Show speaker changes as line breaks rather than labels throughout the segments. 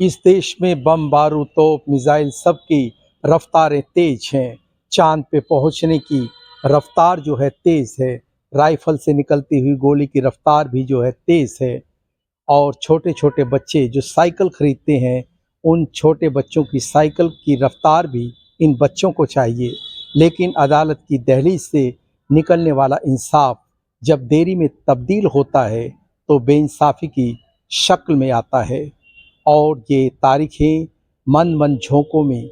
इस देश में बम बारूद तोप मिसाइल सबकी रफ्तारें तेज हैं। चांद पे पहुंचने की रफ्तार जो है तेज है। राइफल से निकलती हुई गोली की रफ्तार भी जो है तेज है। और छोटे छोटे बच्चे जो साइकिल खरीदते हैं, उन छोटे बच्चों की साइकिल की रफ्तार भी इन बच्चों को चाहिए। लेकिन अदालत की दहलीज से निकलने वाला इंसाफ जब देरी में तब्दील होता है तो बेइंसाफ़ी की शक्ल में आता है। और ये तारीखें मन मन झोंकों में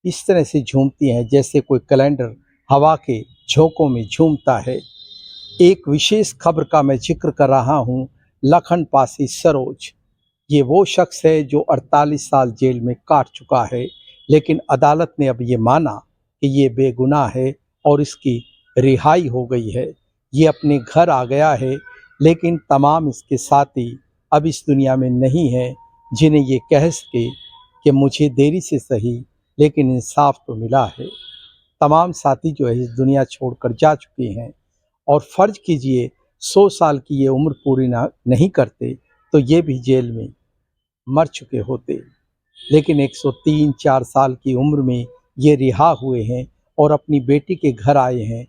इस तरह से झूमती हैं जैसे कोई कैलेंडर हवा के झोंकों में झूमता है। एक विशेष खबर का मैं जिक्र कर रहा हूँ। लखन पासी सरोज, ये वो शख्स है जो 48 साल जेल में काट चुका है, लेकिन अदालत ने अब ये माना कि ये बेगुनाह है और इसकी रिहाई हो गई है। ये अपने घर आ गया है, लेकिन तमाम इसके साथी अब इस दुनिया में नहीं हैं जिन्हें ये कह सके कि मुझे देरी से सही लेकिन इंसाफ तो मिला है। तमाम साथी जो है इस दुनिया छोड़कर जा चुके हैं। और फ़र्ज कीजिए 100 साल की ये उम्र पूरी नहीं करते तो ये भी जेल में मर चुके होते। लेकिन 103-4 साल की उम्र में ये रिहा हुए हैं और अपनी बेटी के घर आए हैं।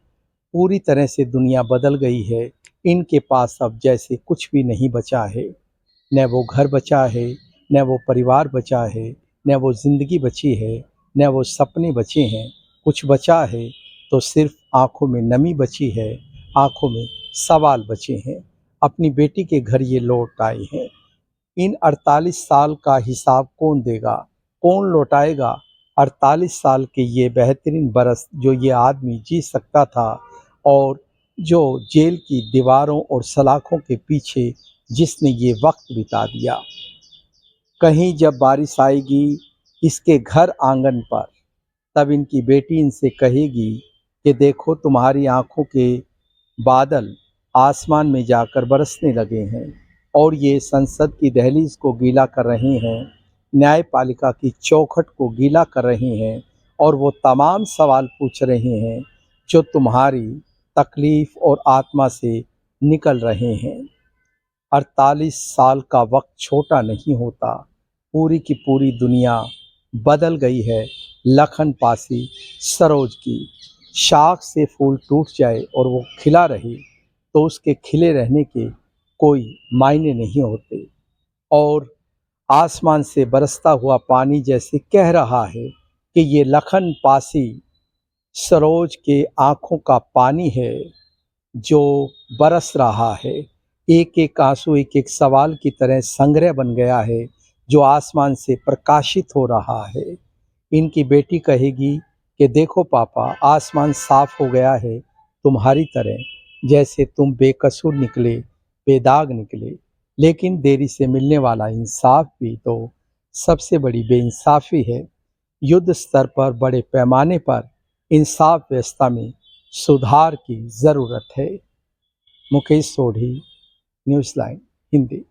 पूरी तरह से दुनिया बदल गई है। इनके पास अब जैसे कुछ भी नहीं बचा है। न वो घर बचा है, न वो परिवार बचा है, न वो ज़िंदगी बची है, न वो सपने बचे हैं। कुछ बचा है तो सिर्फ आँखों में नमी बची है, आँखों में सवाल बचे हैं। अपनी बेटी के घर ये लौट आए हैं। इन 48 साल का हिसाब कौन देगा, कौन लौटाएगा? 48 साल के ये बेहतरीन बरस जो ये आदमी जी सकता था, और जो जेल की दीवारों और सलाखों के पीछे जिसने ये वक्त बिता दिया। कहीं जब बारिश आएगी इसके घर आंगन पर, तब इनकी बेटी इनसे कहेगी कि देखो तुम्हारी आंखों के बादल आसमान में जाकर बरसने लगे हैं। और ये संसद की दहलीज को गीला कर रहे हैं, न्यायपालिका की चौखट को गीला कर रहे हैं, और वो तमाम सवाल पूछ रहे हैं जो तुम्हारी तकलीफ़ और आत्मा से निकल रहे हैं। 48 साल का वक्त छोटा नहीं होता। पूरी की पूरी दुनिया बदल गई है। लखन पासी सरोज की शाख से फूल टूट जाए और वो खिला रहे तो उसके खिले रहने के कोई मायने नहीं होते। और आसमान से बरसता हुआ पानी जैसे कह रहा है कि ये लखन पासी सरोज के आँखों का पानी है जो बरस रहा है। एक एक आंसू एक एक सवाल की तरह संग्रह बन गया है जो आसमान से प्रकाशित हो रहा है। इनकी बेटी कहेगी कि देखो पापा, आसमान साफ हो गया है तुम्हारी तरह, जैसे तुम बेकसूर निकले, बेदाग निकले। लेकिन देरी से मिलने वाला इंसाफ भी तो सबसे बड़ी बेइंसाफ़ी है। युद्ध स्तर पर बड़े पैमाने पर इंसाफ व्यवस्था में सुधार की ज़रूरत है। Mukesh Sodhi, news line Hindi.